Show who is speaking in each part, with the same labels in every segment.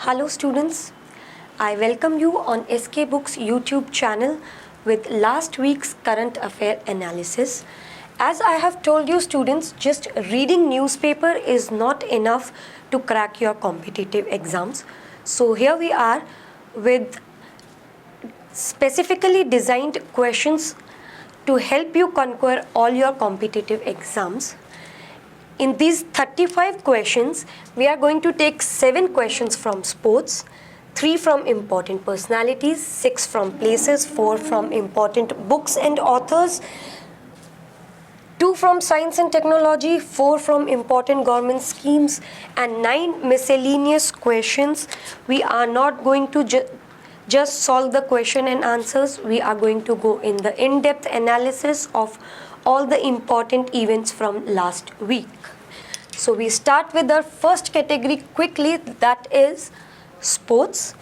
Speaker 1: Hello students, I welcome you on SK Books YouTube channel with last week's current affair analysis. As I have told you students, just reading newspaper is not enough to crack your competitive exams. So here we are with specifically designed questions to help you conquer all your competitive exams. In these 35 questions, we are going to take 7 questions from sports, 3 from important personalities, 6 from places, 4 from important books and authors, 2 from science and technology, 4 from important government schemes, and 9 miscellaneous questions. We are not going to just solve the question and answers. We are going to go in the in-depth analysis of all the important events from last week. So we start with our first category quickly, that is sports.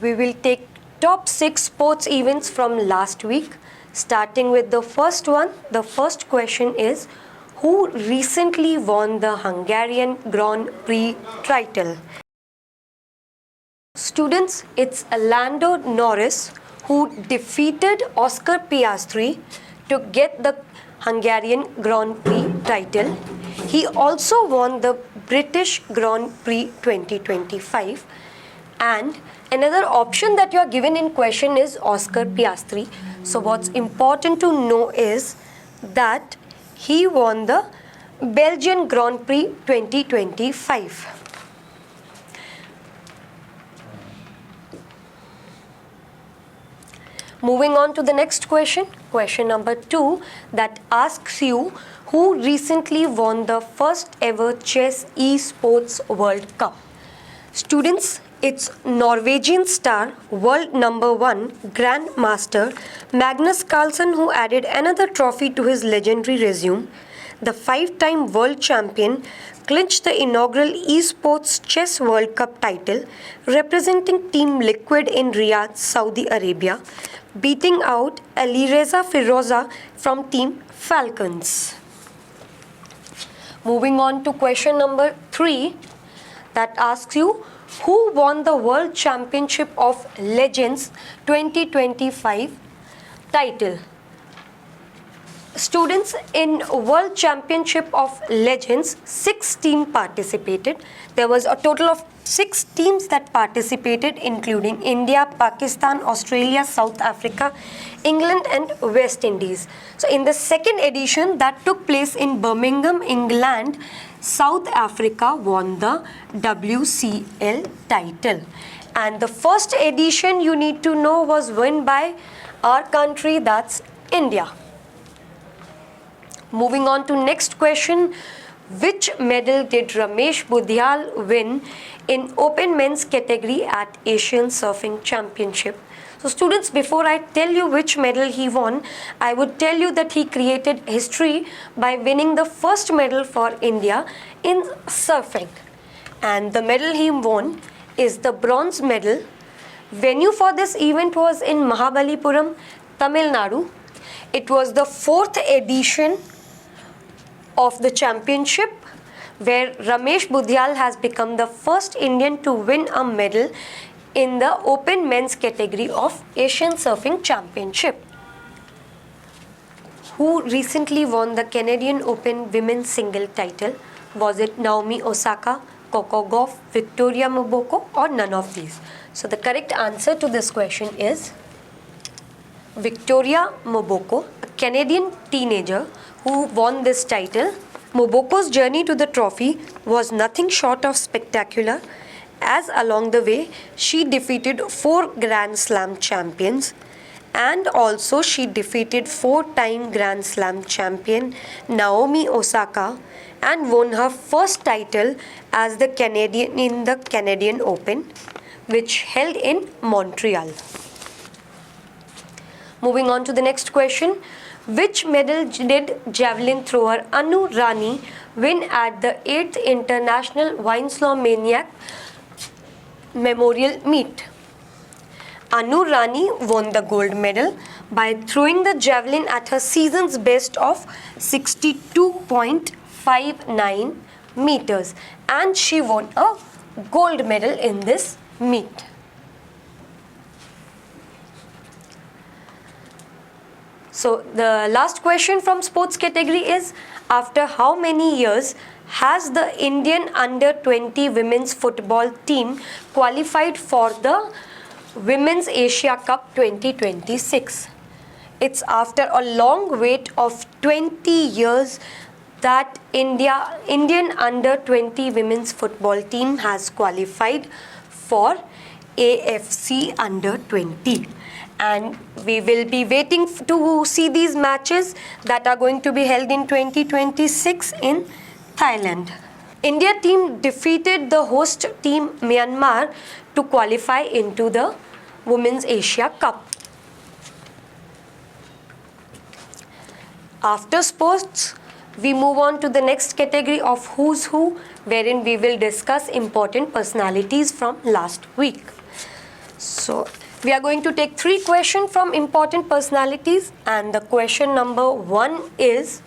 Speaker 1: We will take top 6 sports events from last week. Starting with the first one, the first question is, who recently won the Hungarian Grand Prix title? Students, it's Lando Norris who defeated Oscar Piastri to get the Hungarian Grand Prix title. He also won the British Grand Prix 2025, and another option that you are given in question is Oscar Piastri. So what's important to know is that he won the Belgian Grand Prix 2025. Moving on to the next question, question number 2, that asks you who recently won the first ever chess esports World Cup. Students, it's Norwegian star, world number 1 grandmaster Magnus Carlsen, who added another trophy to his legendary resume. The 5-time world champion clinched the inaugural esports chess World Cup title, representing Team Liquid in Riyadh, Saudi Arabia, beating out Alireza Firoza from Team Falcons. Moving on to question number 3, that asks you who won the World Championship of Legends 2025 title. Students, in World Championship of Legends, 6 teams participated. There was a total of 6 teams that participated, including India, Pakistan, Australia, South Africa, England and West Indies. So in the second edition that took place in Birmingham, England, South Africa won the WCL title. And the first edition, you need to know, was won by our country, that's India. Moving on to next question, which medal did Ramesh Budhyal win in open men's category at Asian Surfing Championship? So students, before I tell you which medal he won, I would tell you that he created history by winning the first medal for India in surfing. And the medal he won is the bronze medal. Venue for this event was in Mahabalipuram, Tamil Nadu. It was the 4th edition of the championship, where Ramesh Budhyal has become the first Indian to win a medal in the open men's category of Asian Surfing Championship. Who recently won the Canadian Open women's single title? Was it Naomi Osaka, Coco Gauff, Victoria Mboko, or none of these? So the correct answer to this question is Victoria Mboko, a Canadian teenager who won this title. Mboko's journey to the trophy was nothing short of spectacular, as along the way she defeated 4 Grand Slam champions, and also she defeated 4-time Grand Slam champion Naomi Osaka and won her first title as the Canadian in the Canadian Open, which held in Montreal. Moving on to the next question, which medal did javelin thrower Anu Rani win at the 8th International Winslow Maniac Memorial Meet? Anu Rani won the gold medal by throwing the javelin at her season's best of 62.59 meters, and she won a gold medal in this meet. So the last question from sports category is, after how many years has the Indian under-20 women's football team qualified for the Women's Asia Cup 2026? It's after a long wait of 20 years that Indian under-20 women's football team has qualified for AFC under-20. And we will be waiting to see these matches that are going to be held in 2026 in Thailand. India team defeated the host team Myanmar to qualify into the Women's Asia Cup. After sports, we move on to the next category of Who's Who, wherein we will discuss important personalities from last week. So, we are going to take 3 questions from important personalities, and the question number 1 is,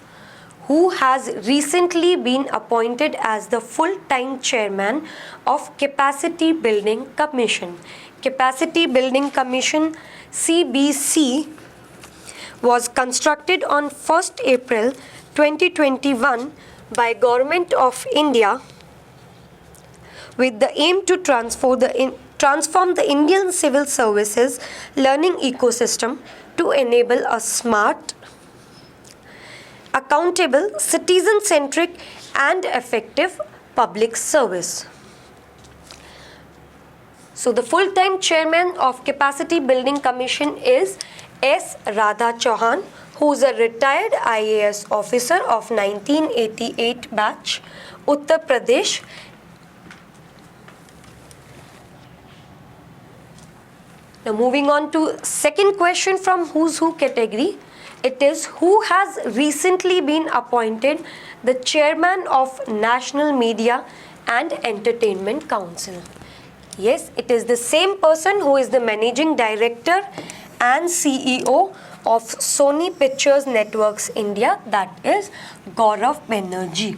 Speaker 1: who has recently been appointed as the full-time chairman of Capacity Building Commission? Capacity Building Commission CBC was constructed on 1st April 2021 by Government of India with the aim to transform the Indian civil services learning ecosystem to enable a smart, accountable, citizen-centric and effective public service. So the full-time chairman of Capacity Building Commission is S. Radha Chauhan, who is a retired IAS officer of 1988 batch, Uttar Pradesh. Now moving on to second question from Who's Who category. It is, who has recently been appointed the chairman of National Media and Entertainment Council? Yes, it is the same person who is the managing director and CEO of Sony Pictures Networks India, that is Gaurav Banerjee.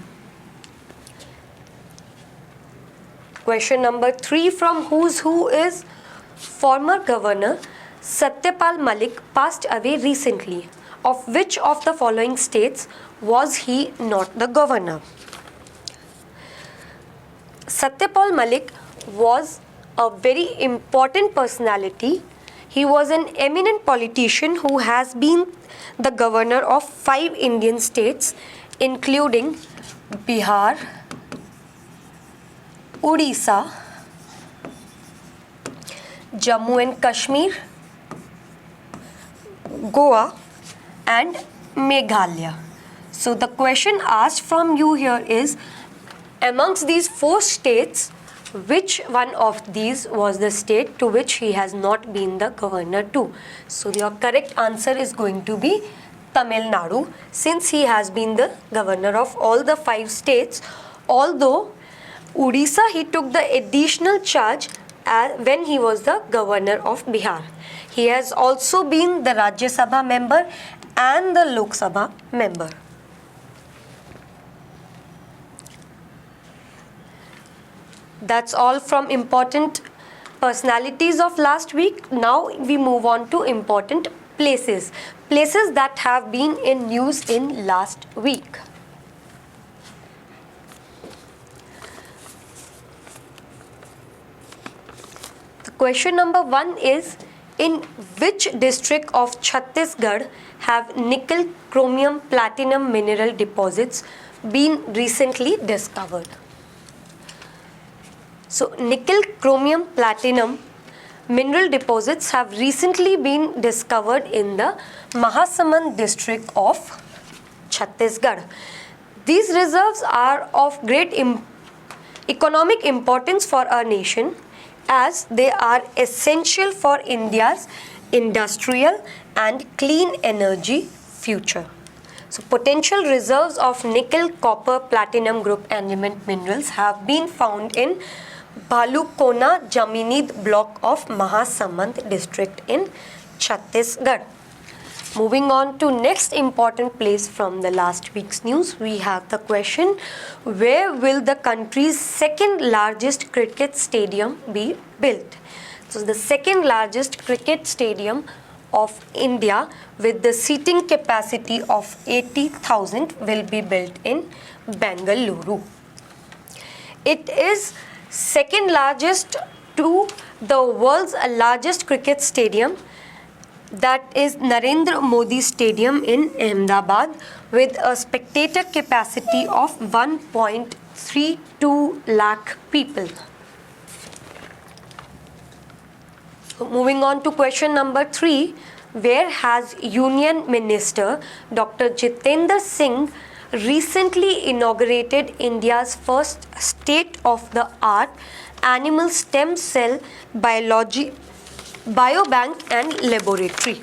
Speaker 1: Question number 3 from Who's Who is, former governor Satyapal Malik passed away recently. Of which of the following states was he not the governor? Satyapal Malik was a very important personality. He was an eminent politician who has been the governor of 5 Indian states, including Bihar, Odisha, Jammu and Kashmir, Goa and Meghalaya. So the question asked from you here is, amongst these 4 states, which one of these was the state to which he has not been the governor to? So your correct answer is going to be Tamil Nadu, since he has been the governor of all the 5 states, although Odisha he took the additional charge when he was the governor of Bihar. He has also been the Rajya Sabha member and the Lok Sabha member. That's all from important personalities of last week. Now we move on to important places. Places that have been in news in last week. The question number 1 is, in which district of Chhattisgarh have nickel, chromium, platinum mineral deposits been recently discovered? So nickel, chromium, platinum mineral deposits have recently been discovered in the Mahasamand district of Chhattisgarh. These reserves are of great economic importance for our nation, as they are essential for India's industrial and clean energy future. So potential reserves of nickel, copper, platinum group element minerals have been found in Bhalukona Jaminid block of Mahasamand district in Chhattisgarh. Moving on to next important place from the last week's news, we have the question, where will the country's second largest cricket stadium be built? So the second largest cricket stadium of India with the seating capacity of 80,000 will be built in Bengaluru. It is second largest to the world's largest cricket stadium, that is Narendra Modi Stadium in Ahmedabad, with a spectator capacity of 1.32 lakh people. Moving on to question number 3, where has Union Minister Dr. Jitendra Singh recently inaugurated India's first state-of-the-art animal stem cell biobank and laboratory?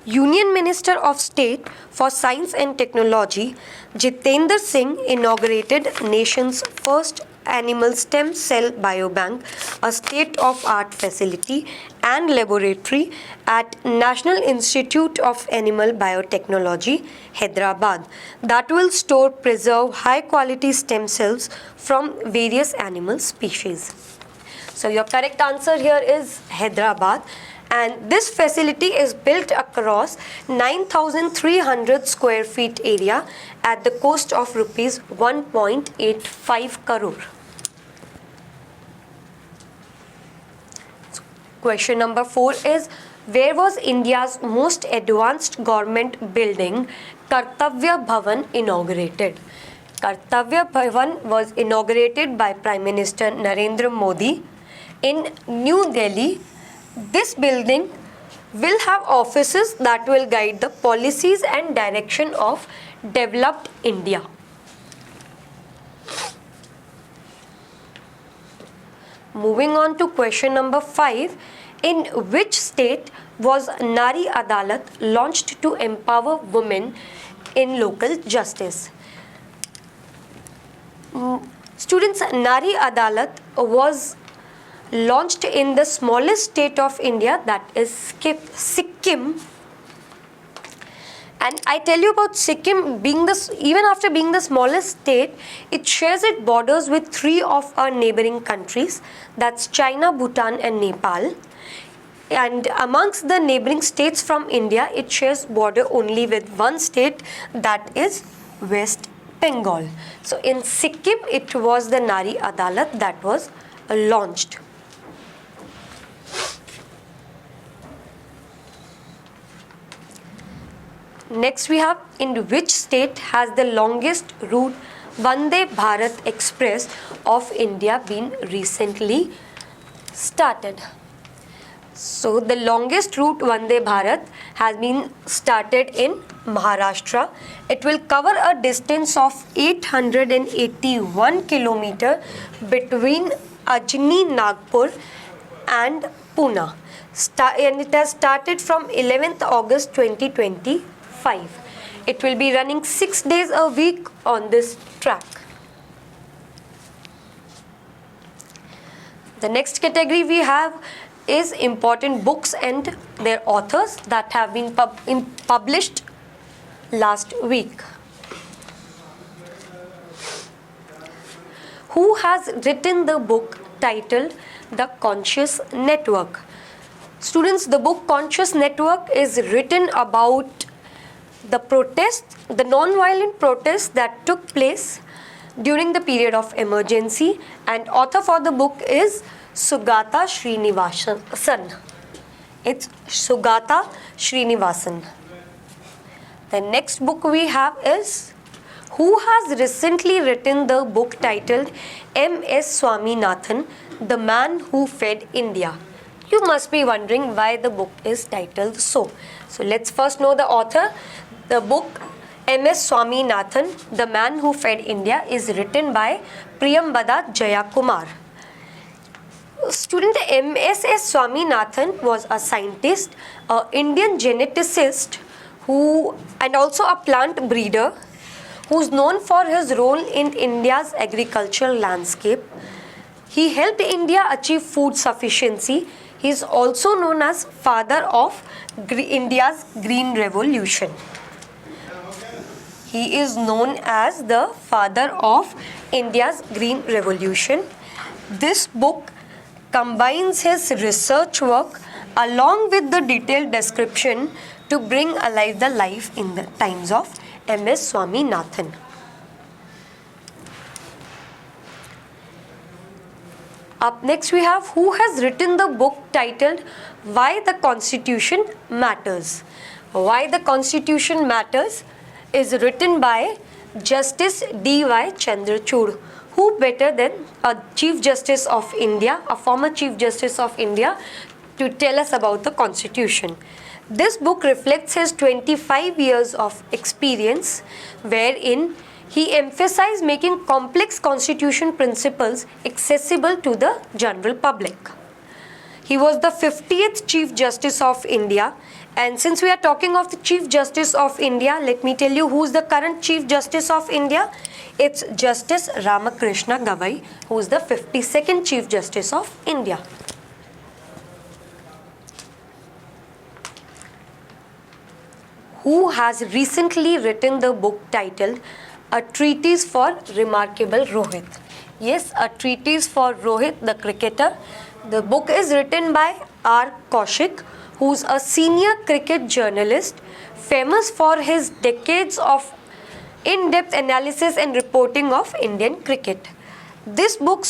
Speaker 1: Union Minister of State for Science and Technology Jitendra Singh inaugurated nation's first animal stem cell biobank, a state-of-art facility and laboratory at National Institute of Animal Biotechnology, Hyderabad, that will store preserve high-quality stem cells from various animal species. So your correct answer here is Hyderabad. And this facility is built across 9,300 square feet area at the cost of rupees 1.85 crore. Question number 4 is, where was India's most advanced government building, Kartavya Bhavan, inaugurated? Kartavya Bhavan was inaugurated by Prime Minister Narendra Modi in New Delhi. This building will have offices that will guide the policies and direction of developed India. Moving on to question number 5, in which state was Nari Adalat launched to empower women in local justice? Students, Nari Adalat was launched in the smallest state of India, that is Sikkim. And I tell you about Sikkim, even after being the smallest state, it shares its borders with 3 of our neighboring countries, that's China, Bhutan and Nepal. And amongst the neighboring states from India, it shares border only with one state, that is West Bengal. So in Sikkim, it was the Nari Adalat that was launched. Next we have, in which state has the longest route Vande Bharat Express of India been recently started? So the longest route Vande Bharat has been started in Maharashtra. It will cover a distance of 881 km between Ajni, Nagpur and Pune. And it has started from 11th August 2025. It will be running 6 days a week on this track. The next category we have is important books and their authors that have been published last week. Who has written the book titled The Conscious Network? Students, the book Conscious Network is written about the non-violent protests that took place during the period of emergency, and author for the book is Sugata Srinivasan. It's Sugata Srinivasan. The next book we have is, who has recently written the book titled M.S. Swaminathan, The Man Who Fed India? You must be wondering why the book is titled so. So let's first know the author. The book M.S. Swaminathan, The Man Who Fed India, is written by Priyambada Jayakumar. Student, M.S.S. Swaminathan was a scientist, an Indian geneticist and also a plant breeder who is known for his role in India's agricultural landscape. He helped India achieve food sufficiency. He is also known as father of India's Green Revolution. He is known as the father of India's Green Revolution. This book combines his research work along with the detailed description to bring alive the life in the times of M.S. Swaminathan. Up next we have who has written the book titled Why the Constitution Matters. Why the Constitution Matters is written by Justice D.Y. Chandrachud. Who better than a Chief Justice of India, a former Chief Justice of India, to tell us about the Constitution. This book reflects his 25 years of experience, wherein he emphasized making complex constitution principles accessible to the general public. He was the 50th Chief Justice of India, and since we are talking of the Chief Justice of India, let me tell you who is the current Chief Justice of India. It's Justice Ramakrishna Gavai, who is the 52nd Chief Justice of India. Who has recently written the book titled A Treatise for Remarkable Rohit. Yes, A Treatise for Rohit, the cricketer. The book is written by R. Kaushik, who's a senior cricket journalist, famous for his decades of in-depth analysis and reporting of Indian cricket. This book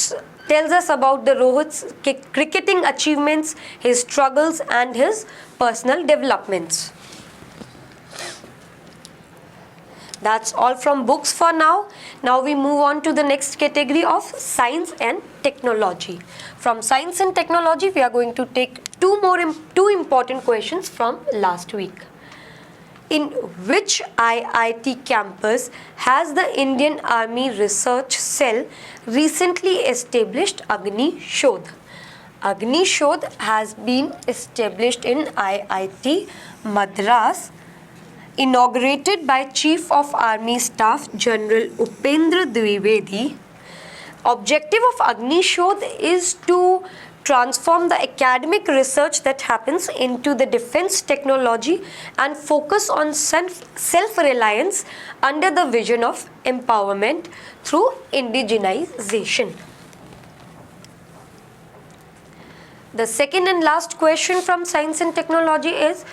Speaker 1: tells us about the Rohit's cricketing achievements, his struggles and his personal developments. That's all from books for now. Now we move on to the next category of science and technology. From science and technology, we are going to take two important questions from last week. In which IIT campus has the Indian Army Research Cell recently established Agni Shodh? Agni Shodh has been established in IIT Madras, inaugurated by Chief of Army Staff General Upendra Dwivedi. Objective of Agni Shodh is to transform the academic research that happens into the defense technology and focus on self-reliance under the vision of empowerment through indigenization. The second and last question from science and technology is,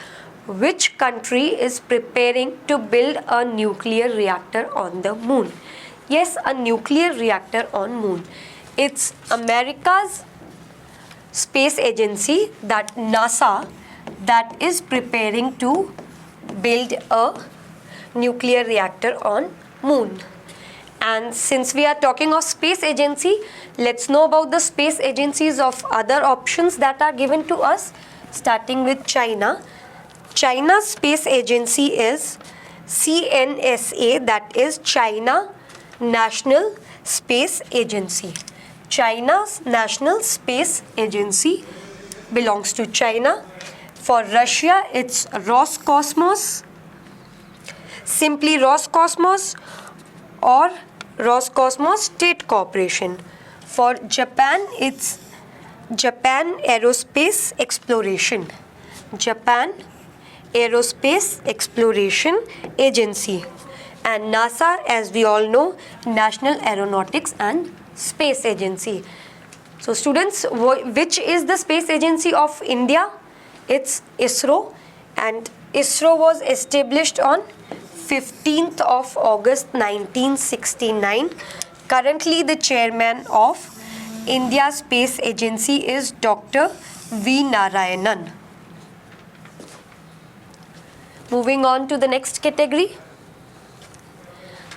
Speaker 1: which country is preparing to build a nuclear reactor on the moon? Yes, a nuclear reactor on moon. It's America's space agency, that NASA, that is preparing to build a nuclear reactor on moon. And since we are talking of space agency, let's know about the space agencies of other options that are given to us, starting with China. China's space agency is CNSA, that is China National Space Agency. China's National Space Agency belongs to China. For Russia, it's Roscosmos, simply Roscosmos, or Roscosmos State Corporation. For Japan, it's Japan Aerospace Exploration. Japan Aerospace Exploration Agency. And NASA, as we all know, National Aeronautics and Space Agency. So students, which is the space agency of India? It's ISRO, and ISRO was established on 15th of August 1969. Currently the chairman of India Space Agency is Dr. V. Narayanan. Moving on to the next category,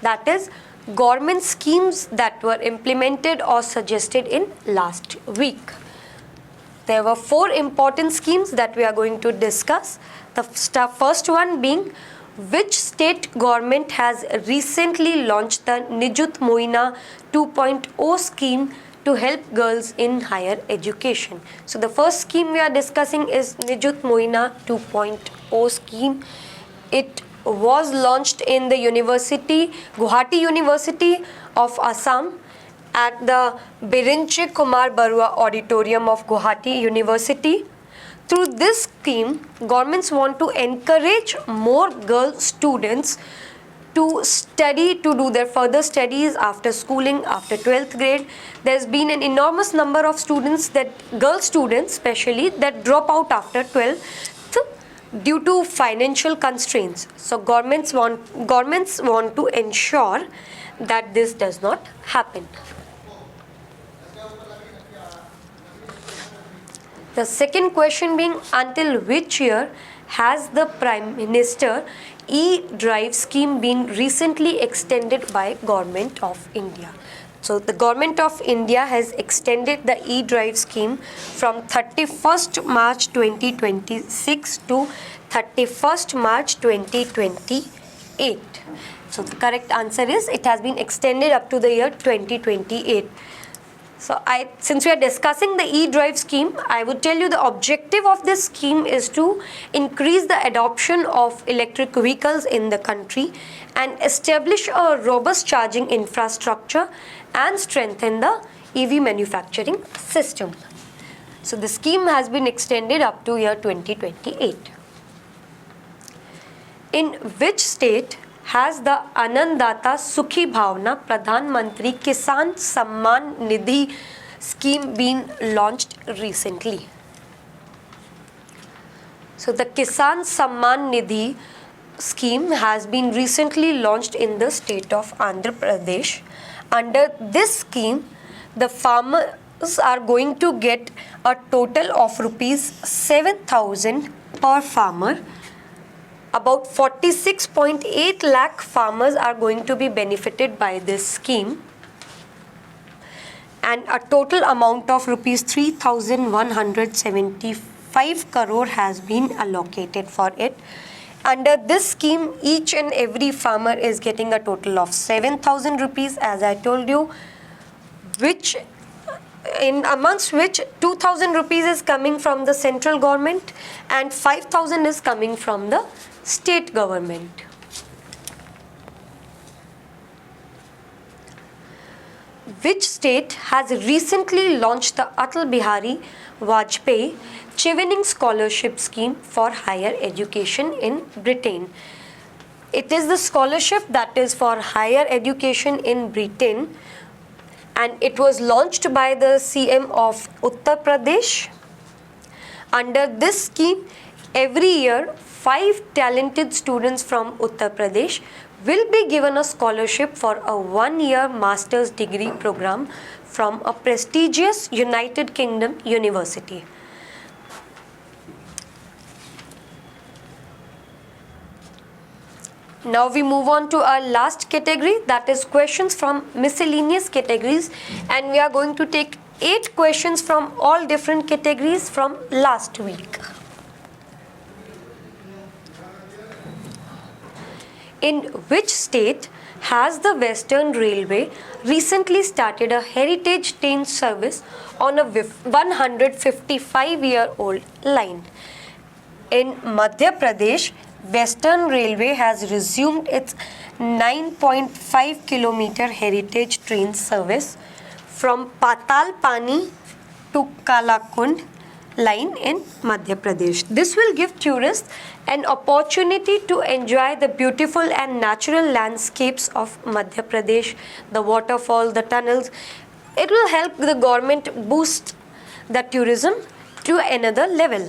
Speaker 1: that is government schemes that were implemented or suggested in last week. There were 4 important schemes that we are going to discuss. The first one being, which state government has recently launched the Nijut Moina 2.0 scheme to help girls in higher education. So the first scheme we are discussing is Nijut Moina 2.0 scheme. It was launched in the Guwahati University of Assam, at the Birinchi Kumar Barua Auditorium of Guwahati University. Through this scheme, governments want to encourage more girl students to study, to do their further studies after schooling, after 12th grade. There's been an enormous number of students, that girl students especially, that drop out after 12th due to financial constraints. So governments want to ensure that this does not happen. The second question being, until which year has the Prime Minister e-drive scheme been recently extended by Government of India? So the Government of India has extended the e-drive scheme from 31st March 2026 to 31st March 2028. So the correct answer is, it has been extended up to the year 2028. So since we are discussing the e-drive scheme, I would tell you the objective of this scheme is to increase the adoption of electric vehicles in the country and establish a robust charging infrastructure and strengthen the EV manufacturing system. So the scheme has been extended up to year 2028. In which state has the Annadata Sukhi Bhavna Pradhan Mantri Kisan Samman Nidhi scheme been launched recently? So the Kisan Samman Nidhi scheme has been recently launched in the state of Andhra Pradesh. Under this scheme, the farmers are going to get a total of rupees 7,000 per farmer. About 46.8 lakh farmers are going to be benefited by this scheme, and a total amount of rupees 3,175 crore has been allocated for it. Under this scheme, each and every farmer is getting a total of 7,000 rupees, as I told you, which amongst which 2,000 rupees is coming from the central government and 5,000 is coming from the state government. Which state has recently launched the Atal Bihari Vajpayee Chevening Scholarship Scheme for higher education in Britain? It is the scholarship that is for higher education in Britain, and it was launched by the CM of Uttar Pradesh. Under this scheme, every year 5 talented students from Uttar Pradesh will be given a scholarship for a 1-year master's degree program from a prestigious United Kingdom university. Now we move on to our last category, that is questions from miscellaneous categories, and we are going to take 8 questions from all different categories from last week. In which state has the Western Railway recently started a heritage train service on a 155-year-old line? In Madhya Pradesh, Western Railway has resumed its 9.5 kilometer heritage train service from Patal Pani to Kalakund line in Madhya Pradesh. This will give tourists an opportunity to enjoy the beautiful and natural landscapes of Madhya Pradesh, the waterfalls, the tunnels. It will help the government boost the tourism to another level.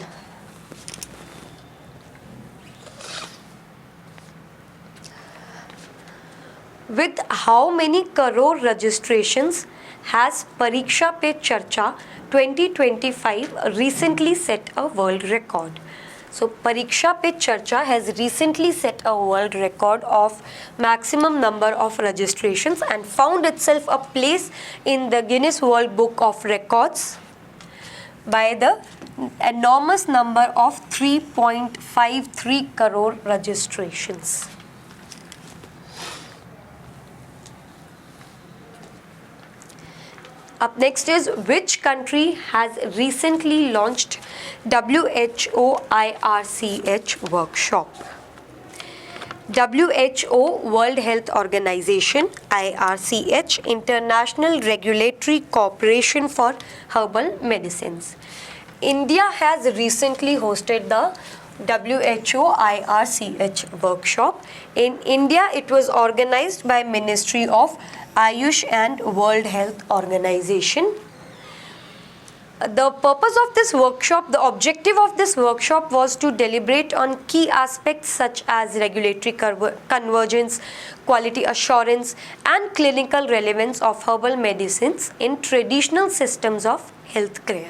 Speaker 1: With how many crore registrations has Pariksha Pe Charcha 2025 recently set a world record? So Pariksha Pe Charcha has recently set a world record of maximum number of registrations and found itself a place in the Guinness World Book of Records by the enormous number of 3.53 crore registrations. Up next is, which country has recently launched WHO IRCH workshop? WHO, World Health Organization, IRCH, International Regulatory Cooperation for Herbal Medicines. India has recently hosted the WHO IRCH workshop. In India, it was organized by Ministry of Ayush and World Health Organization. The purpose of this workshop, the objective of this workshop was to deliberate on key aspects such as regulatory convergence, quality assurance and clinical relevance of herbal medicines in traditional systems of healthcare.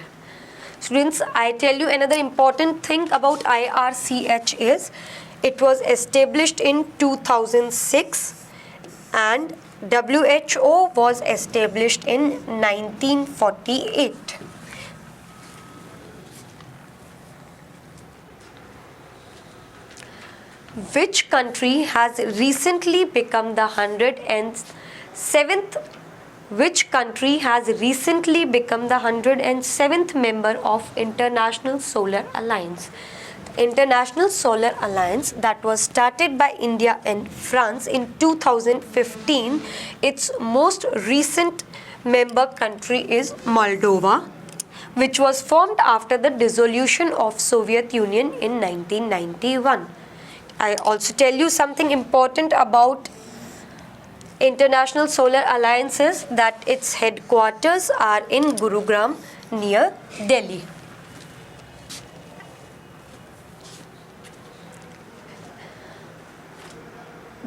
Speaker 1: Students, I tell you another important thing about IRCH is it was established in 2006 and WHO was established in 1948. Which country has recently become the 107th member of International Solar Alliance? International Solar Alliance that was started by India and France in 2015. Its most recent member country is Moldova, which was formed after the dissolution of Soviet Union in 1991. I also tell you something important about International Solar Alliance is that its headquarters are in Gurugram near Delhi.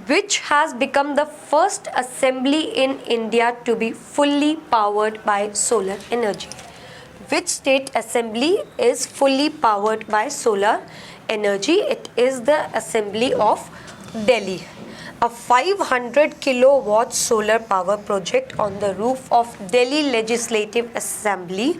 Speaker 1: Which has become the first assembly in India to be fully powered by solar energy? Which state assembly is fully powered by solar energy? It is the Assembly of Delhi. A 500 kilowatt solar power project on the roof of Delhi Legislative Assembly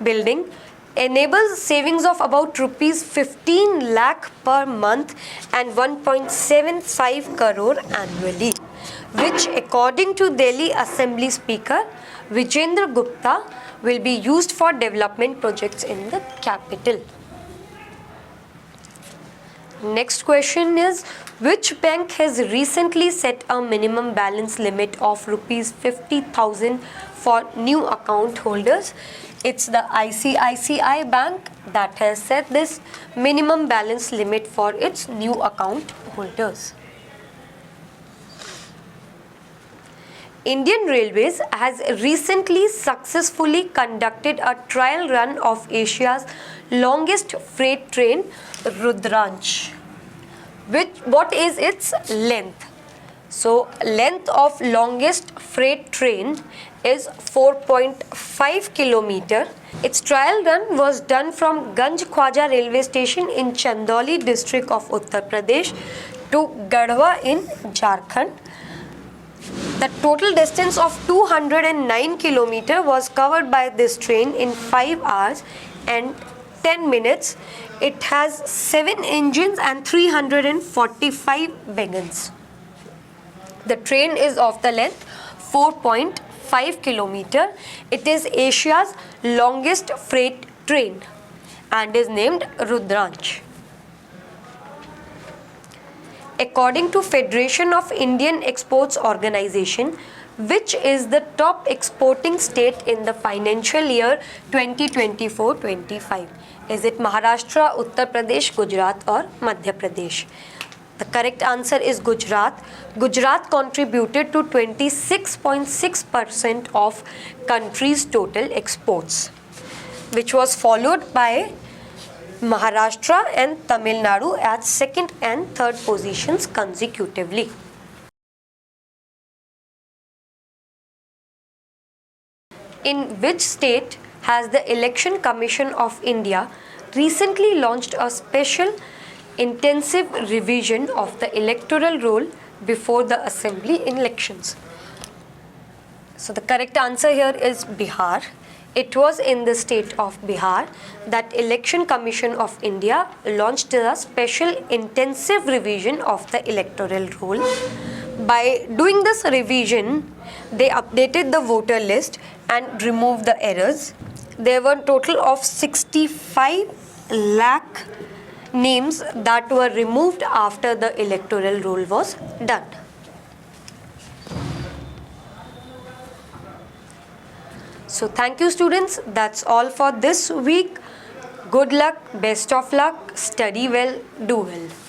Speaker 1: building enables savings of about rupees 15 lakh per month and 1.75 crore annually, which according to Delhi Assembly Speaker Vijendra Gupta will be used for development projects in the capital. Next question is, which bank has recently set a minimum balance limit of rupees 50,000 for new account holders? It's the ICICI Bank that has set this minimum balance limit for its new account holders. Indian Railways has recently successfully conducted a trial run of Asia's longest freight train, Rudranch. What is its length? So, length of longest freight train is 4.5 kilometer. Its trial run was done from Ganj Khwaja railway station in Chandauli district of Uttar Pradesh to Garhwa in Jharkhand. The total distance of 209 km was covered by this train in 5 hours and 10 minutes. It has 7 engines and 345 wagons. The train is of the length 4.5 km. It is Asia's longest freight train and is named Rudranch. According to Federation of Indian Exports Organization, which is the top exporting state in the financial year 2024-25? Is it Maharashtra, Uttar Pradesh, Gujarat or Madhya Pradesh? The correct answer is Gujarat. Gujarat contributed to 26.6% of country's total exports, which was followed by Maharashtra and Tamil Nadu at second and third positions consecutively. In which state has the Election Commission of India recently launched a special intensive revision of the electoral roll before the assembly elections? So the correct answer here is Bihar. It was in the state of Bihar that Election Commission of India launched a special intensive revision of the electoral roll. By doing this revision, they updated the voter list and removed the errors. There were a total of 65 lakh names that were removed after the electoral roll was done. So thank you students, that's all for this week. Good luck, best of luck, study well, do well.